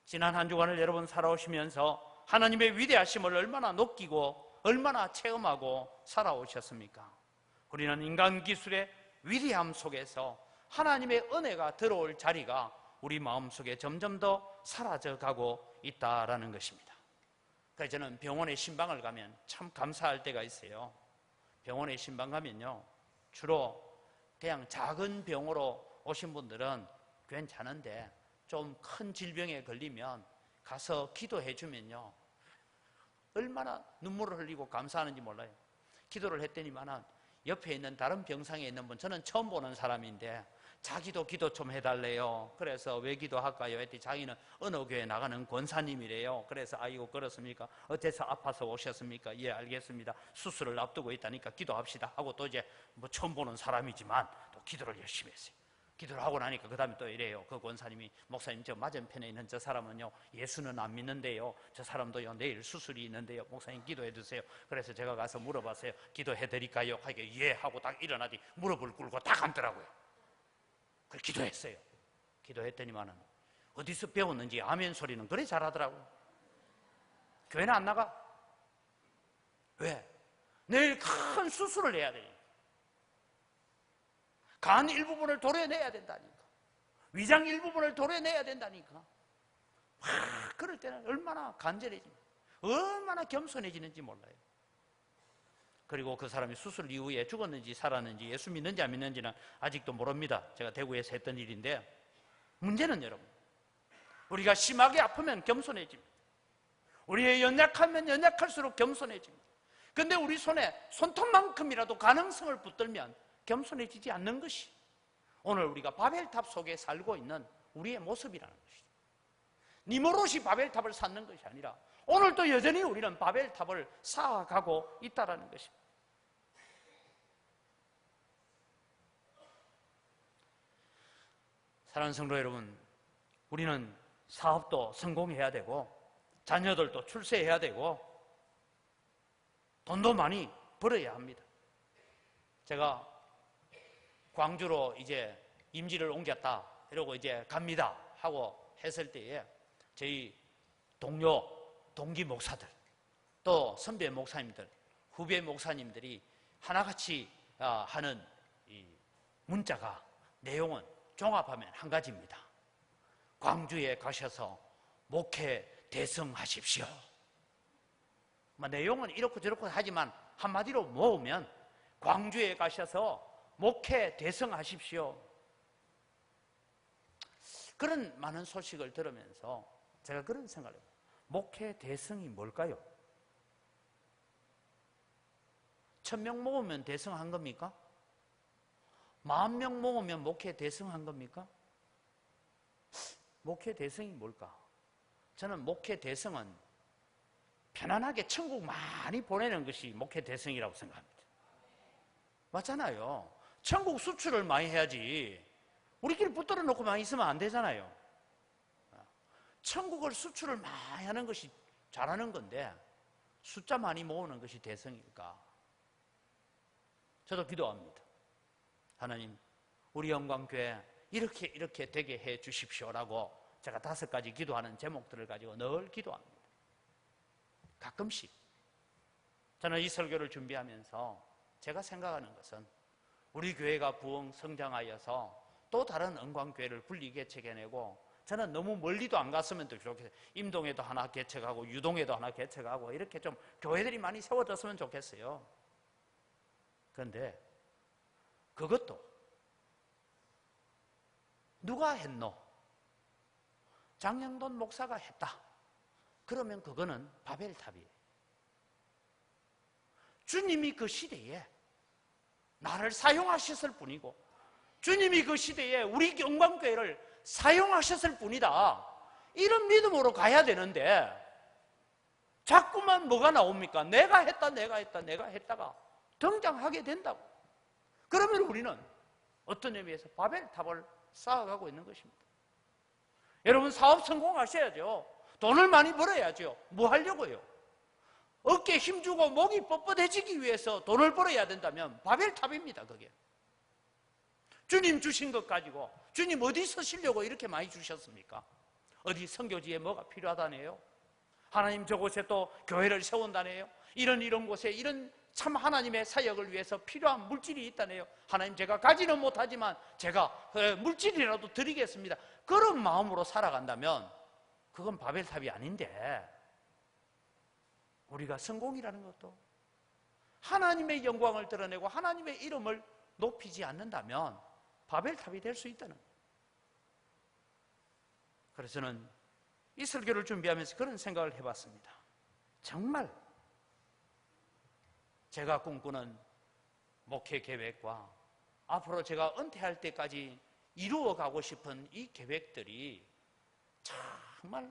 지난 한 주간을 여러분 살아오시면서 하나님의 위대하심을 얼마나 느끼고 얼마나 체험하고 살아오셨습니까? 우리는 인간 기술의 위대함 속에서 하나님의 은혜가 들어올 자리가 우리 마음속에 점점 더 사라져가고 있다라는 것입니다. 그래서 저는 병원에 신방을 가면 참 감사할 때가 있어요. 병원에 신방 가면요, 주로 그냥 작은 병으로 오신 분들은 괜찮은데 좀 큰 질병에 걸리면 가서 기도해 주면요 얼마나 눈물을 흘리고 감사하는지 몰라요. 기도를 했더니만은 옆에 있는 다른 병상에 있는 분, 저는 처음 보는 사람인데 자기도 기도 좀 해달래요. 그래서 왜 기도할까요? 했더니 자기는 어느 교회 나가는 권사님이래요. 그래서 아이고 그렇습니까? 어째서 아파서 오셨습니까? 예 알겠습니다. 수술을 앞두고 있다니까 기도합시다 하고 또 이제 처음 보는 사람이지만 또 기도를 열심히 했어요. 기도를 하고 나니까 그 다음에 또 이래요. 그 권사님이 목사님 저 맞은편에 있는 저 사람은요 예수는 안 믿는데요, 저 사람도요 내일 수술이 있는데요 목사님 기도해 주세요. 그래서 제가 가서 물어봤어요. 기도해 드릴까요? 하니까 예 하고 딱 일어나더니 무릎을 꿇고 딱 앉더라고요. 그걸 기도했어요. 기도했더니만은 어디서 배웠는지 아멘 소리는 그래 잘하더라고요. 교회는 안 나가. 왜? 내일 큰 수술을 해야 되니까. 간 일부분을 도려내야 된다니까. 위장 일부분을 도려내야 된다니까. 그럴 때는 얼마나 간절해집니까? 얼마나 겸손해지는지 몰라요. 그리고 그 사람이 수술 이후에 죽었는지 살았는지 예수 믿는지 안 믿는지는 아직도 모릅니다. 제가 대구에서 했던 일인데, 문제는 여러분, 우리가 심하게 아프면 겸손해집니다. 우리의 연약하면 연약할수록 겸손해집니다. 그런데 우리 손에 손톱만큼이라도 가능성을 붙들면 겸손해지지 않는 것이 오늘 우리가 바벨탑 속에 살고 있는 우리의 모습이라는 것이죠. 니모롯이 바벨탑을 쌓는 것이 아니라 오늘도 여전히 우리는 바벨탑을 쌓아가고 있다는 것입니다. 사랑하는 성도 여러분, 우리는 사업도 성공해야 되고 자녀들도 출세해야 되고 돈도 많이 벌어야 합니다. 제가 광주로 이제 임지를 옮겼다 이러고 이제 갑니다 하고 했을 때에 저희 동료, 동기 목사들 또 선배 목사님들, 후배 목사님들이 하나같이 하는 이 문자가 내용은 종합하면 한 가지입니다. 광주에 가셔서 목회 대성하십시오. 내용은 이렇고 저렇고 하지만 한마디로 모으면 광주에 가셔서 목회 대성하십시오. 그런 많은 소식을 들으면서 제가 그런 생각을 해요. 목회 대성이 뭘까요? 1000명 모으면 대성한 겁니까? 10,000명 모으면 목회 대성한 겁니까? 목회 대성이 뭘까? 저는 목회 대성은 편안하게 천국 많이 보내는 것이 목회 대성이라고 생각합니다. 맞잖아요. 천국 수출을 많이 해야지 우리끼리 붙들어 놓고 많이 있으면 안 되잖아요. 천국을 수출을 많이 하는 것이 잘하는 건데 숫자 많이 모으는 것이 대성일까? 저도 기도합니다. 하나님, 우리 영광교회 이렇게 되게 해 주십시오라고 제가 5가지 기도하는 제목들을 가지고 늘 기도합니다. 가끔씩 저는 이 설교를 준비하면서 제가 생각하는 것은 우리 교회가 부흥 성장하여서 또 다른 은광교회를 분리 개척해내고 저는 너무 멀리도 안 갔으면 좋겠어요. 임동에도 하나 개척하고 유동에도 하나 개척하고 이렇게 좀 교회들이 많이 세워졌으면 좋겠어요. 그런데 그것도 누가 했노? 장영돈 목사가 했다. 그러면 그거는 바벨탑이에요. 주님이 그 시대에 나를 사용하셨을 뿐이고 주님이 그 시대에 우리 영광교회를 사용하셨을 뿐이다. 이런 믿음으로 가야 되는데 자꾸만 뭐가 나옵니까? 내가 했다가 등장하게 된다고. 그러면 우리는 어떤 의미에서 바벨탑을 쌓아가고 있는 것입니다. 여러분 사업 성공하셔야죠. 돈을 많이 벌어야죠. 뭐 하려고요? 어깨에 힘주고 목이 뻣뻣해지기 위해서 돈을 벌어야 된다면 바벨탑입니다. 그게. 주님 주신 것 가지고 주님 어디 서시려고 이렇게 많이 주셨습니까? 어디 선교지에 뭐가 필요하다네요? 하나님 저곳에 또 교회를 세운다네요? 이런 곳에 이런 참 하나님의 사역을 위해서 필요한 물질이 있다네요? 하나님 제가 가지는 못하지만 제가 물질이라도 드리겠습니다. 그런 마음으로 살아간다면 그건 바벨탑이 아닌데 우리가 성공이라는 것도 하나님의 영광을 드러내고 하나님의 이름을 높이지 않는다면 바벨탑이 될 수 있다는 거예요. 그래서 저는 이 설교를 준비하면서 그런 생각을 해봤습니다. 정말 제가 꿈꾸는 목회 계획과 앞으로 제가 은퇴할 때까지 이루어가고 싶은 이 계획들이 정말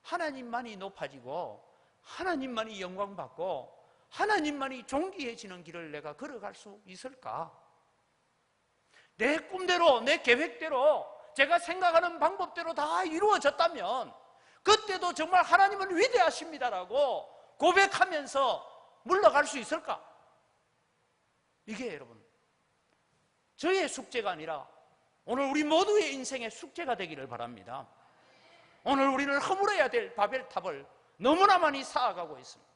하나님만이 높아지고 하나님만이 영광받고 하나님만이 존귀해지는 길을 내가 걸어갈 수 있을까? 내 꿈대로 내 계획대로 제가 생각하는 방법대로 다 이루어졌다면 그때도 정말 하나님은 위대하십니다라고 고백하면서 물러갈 수 있을까? 이게 여러분 저의 숙제가 아니라 오늘 우리 모두의 인생의 숙제가 되기를 바랍니다. 오늘 우리는 허물어야 될 바벨탑을 너무나 많이 쌓아가고 있습니다.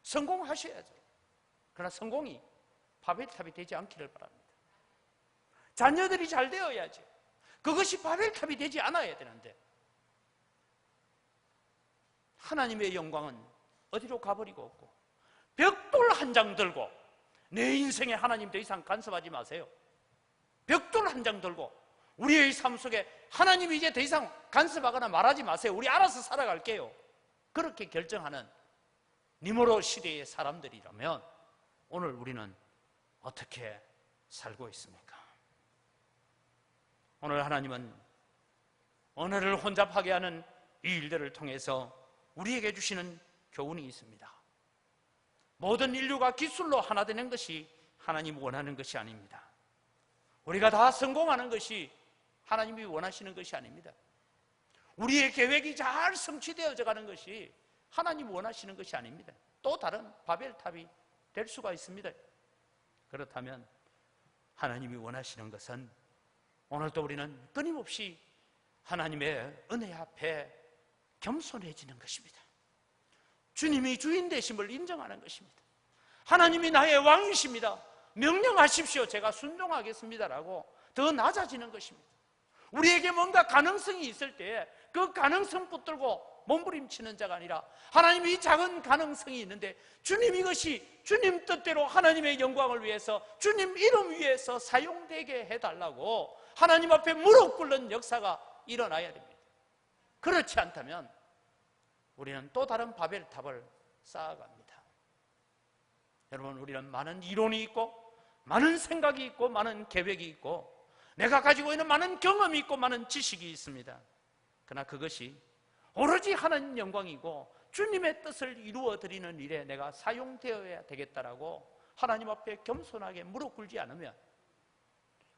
성공하셔야죠. 그러나 성공이 바벨탑이 되지 않기를 바랍니다. 자녀들이 잘 되어야지. 그것이 바벨탑이 되지 않아야 되는데 하나님의 영광은 어디로 가버리고 없고 벽돌 한 장 들고 내 인생에 하나님 더 이상 간섭하지 마세요. 벽돌 한 장 들고 우리의 삶 속에 하나님이 이제 더 이상 간섭하거나 말하지 마세요. 우리 알아서 살아갈게요. 그렇게 결정하는 니모로 시대의 사람들이라면 오늘 우리는 어떻게 살고 있습니까? 오늘 하나님은 언어를 혼잡하게 하는 이 일들을 통해서 우리에게 주시는 교훈이 있습니다. 모든 인류가 기술로 하나 되는 것이 하나님 원하는 것이 아닙니다. 우리가 다 성공하는 것이 하나님이 원하시는 것이 아닙니다. 우리의 계획이 잘 성취되어져 가는 것이 하나님 원하시는 것이 아닙니다. 또 다른 바벨탑이 될 수가 있습니다. 그렇다면 하나님이 원하시는 것은 오늘도 우리는 끊임없이 하나님의 은혜 앞에 겸손해지는 것입니다. 주님이 주인 되심을 인정하는 것입니다. 하나님이 나의 왕이십니다. 명령하십시오. 제가 순종하겠습니다라고 더 낮아지는 것입니다. 우리에게 뭔가 가능성이 있을 때 그 가능성 붙들고 몸부림치는 자가 아니라 하나님이 이 작은 가능성이 있는데 주님 이것이 주님 뜻대로 하나님의 영광을 위해서 주님 이름 위해서 사용되게 해달라고 하나님 앞에 무릎 꿇는 역사가 일어나야 됩니다. 그렇지 않다면 우리는 또 다른 바벨탑을 쌓아갑니다. 여러분, 우리는 많은 이론이 있고 많은 생각이 있고 많은 계획이 있고 내가 가지고 있는 많은 경험이 있고 많은 지식이 있습니다. 그러나 그것이 오로지 하나님 영광이고 주님의 뜻을 이루어드리는 일에 내가 사용되어야 되겠다라고 하나님 앞에 겸손하게 무릎 꿇지 않으면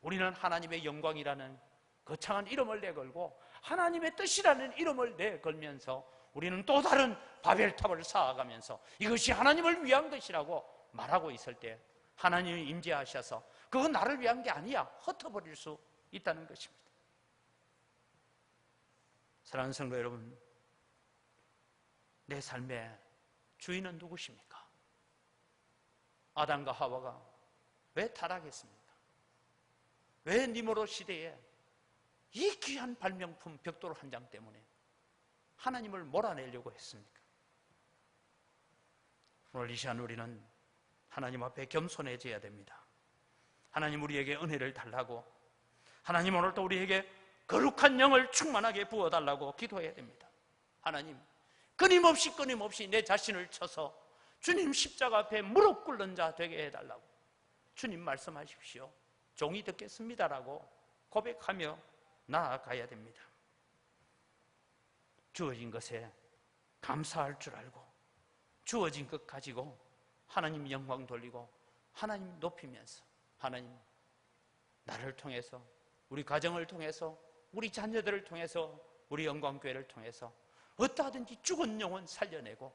우리는 하나님의 영광이라는 거창한 이름을 내걸고 하나님의 뜻이라는 이름을 내걸면서 우리는 또 다른 바벨탑을 쌓아가면서 이것이 하나님을 위한 것이라고 말하고 있을 때 하나님이 임재하셔서 그건 나를 위한 게 아니야 흩어버릴 수 있다는 것입니다. 사랑하는 성도 여러분, 내 삶의 주인은 누구십니까? 아담과 하와가 왜 타락했습니까? 왜 니모로 시대에 이 귀한 발명품 벽돌 한 장 때문에 하나님을 몰아내려고 했습니까? 오늘 이 시간 우리는 하나님 앞에 겸손해져야 됩니다. 하나님 우리에게 은혜를 달라고, 하나님 오늘도 우리에게 거룩한 영을 충만하게 부어달라고 기도해야 됩니다. 하나님, 끊임없이 내 자신을 쳐서 주님 십자가 앞에 무릎 꿇는 자 되게 해달라고, 주님 말씀하십시오, 종이 듣겠습니다라고 고백하며 나아가야 됩니다. 주어진 것에 감사할 줄 알고 주어진 것 가지고 하나님 영광 돌리고 하나님 높이면서, 하나님 나를 통해서, 우리 가정을 통해서, 우리 자녀들을 통해서, 우리 영광교회를 통해서 어떠하든지 죽은 영혼 살려내고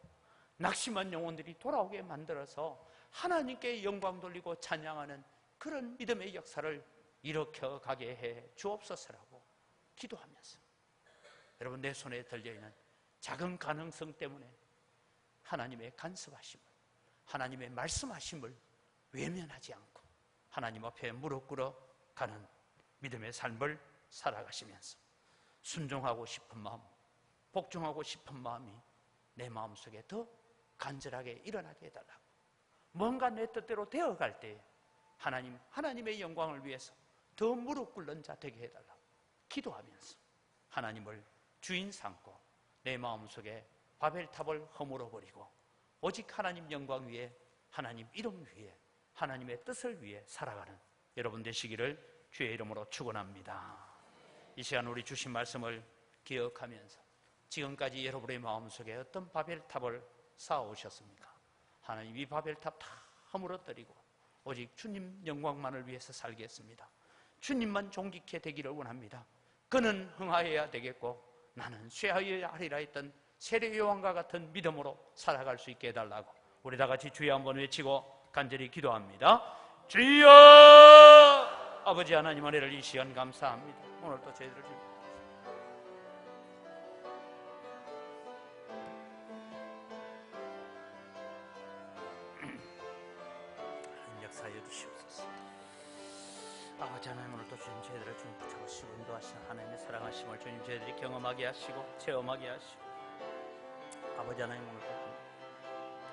낙심한 영혼들이 돌아오게 만들어서 하나님께 영광 돌리고 찬양하는 그런 믿음의 역사를 일으켜가게 해 주옵소서라고 기도하면서, 여러분, 내 손에 들려있는 작은 가능성 때문에 하나님의 간섭하심을, 하나님의 말씀하심을 외면하지 않고 하나님 앞에 무릎 꿇어 가는 믿음의 삶을 살아가시면서 순종하고 싶은 마음, 복종하고 싶은 마음이 내 마음속에 더 간절하게 일어나게 해달라고, 뭔가 내 뜻대로 되어갈 때 하나님의 영광을 위해서 더 무릎 꿇는 자 되게 해달라고 기도하면서 하나님을 주인 삼고 내 마음속에 바벨탑을 허물어버리고 오직 하나님 영광 위에, 하나님 이름 위에, 하나님의 뜻을 위해 살아가는 여러분 되시기를 주의 이름으로 축원합니다. 이 시간 우리 주신 말씀을 기억하면서 지금까지 여러분의 마음속에 어떤 바벨탑을 쌓아오셨습니까? 하나님 이 바벨탑 다 허물어뜨리고 오직 주님 영광만을 위해서 살겠습니다. 주님만 존귀케 되기를 원합니다. 그는 흥하여야 되겠고 나는 쇠하여야 하리라 했던 세례요한과 같은 믿음으로 살아갈 수 있게 해달라고 우리 다 같이 주여 한번 외치고 간절히 기도합니다. 주여! 아버지 하나님, 은혜를 이 시간 감사합니다. 오늘 또 저희들을 역사해 주시옵소서. 아버지 하나님, 오늘 또 주님 저희들을 주님 붙잡으시고 인도하시는 하나님의 사랑하심을 주님 저희들이 경험하게 하시고 체험하게 하시고, 아버지 하나님 오늘 또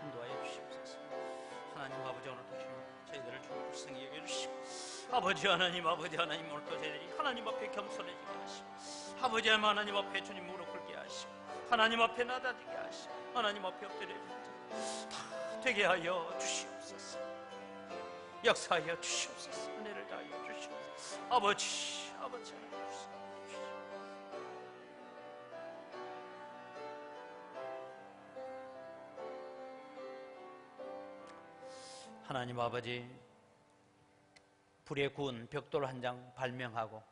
인도하여 주시옵소서. 하나님 아버지, 오늘 또 주님 저희들을 주님 불쌍히 여겨주시고, 아버지 하나님 오늘 또 저희들이 하나님 앞에 겸손해지게 하시고, 아버지 하나님 앞에 주님 무릎 꿇게 하시고, 하나님 앞에 나다지게 하시고, 하나님 앞에 엎드려 다 되게 하여 주시옵소서. 역사하여 주시옵소서. 은혜를 다하여 주시옵소서. 아버지 하나님 주시옵소서. 하나님 아버지, 불에 구운 벽돌 한 장 발명하고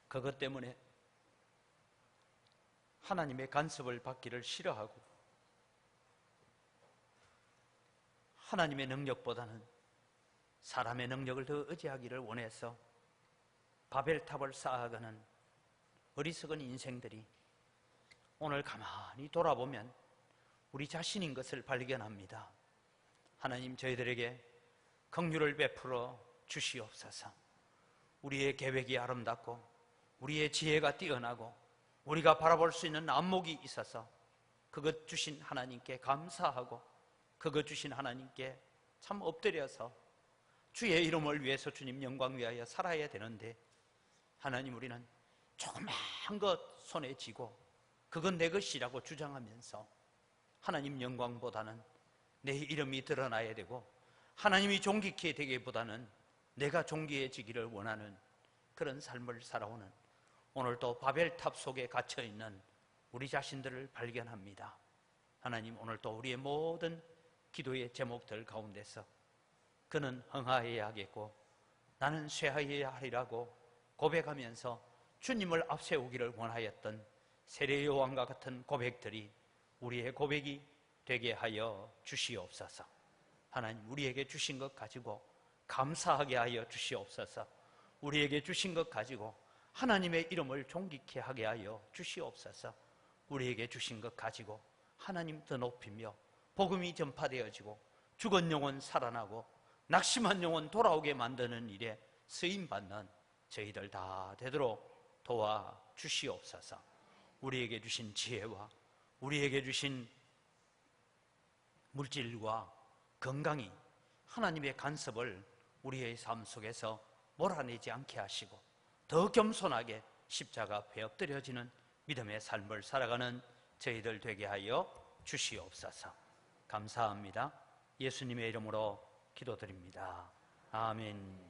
그것 때문에 하나님의 간섭을 받기를 싫어하고 하나님의 능력보다는 사람의 능력을 더 의지하기를 원해서 바벨탑을 쌓아가는 어리석은 인생들이 오늘 가만히 돌아보면 우리 자신인 것을 발견합니다. 하나님, 저희들에게 긍휼을 베풀어 주시옵소서. 우리의 계획이 아름답고 우리의 지혜가 뛰어나고 우리가 바라볼 수 있는 안목이 있어서 그것 주신 하나님께 감사하고 그것 주신 하나님께 참 엎드려서 주의 이름을 위해서 주님 영광 위하여 살아야 되는데, 하나님, 우리는 조그만 것 손에 쥐고 그건 내 것이라고 주장하면서 하나님 영광보다는 내 이름이 드러나야 되고 하나님이 존귀케 되기보다는 내가 존귀해지기를 원하는 그런 삶을 살아오는 오늘도 바벨탑 속에 갇혀있는 우리 자신들을 발견합니다. 하나님, 오늘도 우리의 모든 기도의 제목들 가운데서 그는 흥하여야 하겠고 나는 쇠하여야 하리라고 고백하면서 주님을 앞세우기를 원하였던 세례요한과 같은 고백들이 우리의 고백이 되게 하여 주시옵소서. 하나님, 우리에게 주신 것 가지고 감사하게 하여 주시옵소서. 우리에게 주신 것 가지고 하나님의 이름을 존귀케 하게 하여 주시옵소서. 우리에게 주신 것 가지고 하나님 더 높이며 복음이 전파되어지고 죽은 영혼 살아나고 낙심한 영혼 돌아오게 만드는 일에 쓰임받는 저희들 다 되도록 도와주시옵소서. 우리에게 주신 지혜와 우리에게 주신 물질과 건강이 하나님의 간섭을 우리의 삶 속에서 몰아내지 않게 하시고 더 겸손하게 십자가 앞에 엎드려지는 믿음의 삶을 살아가는 저희들 되게 하여 주시옵소서. 감사합니다. 예수님의 이름으로 기도드립니다. 아멘.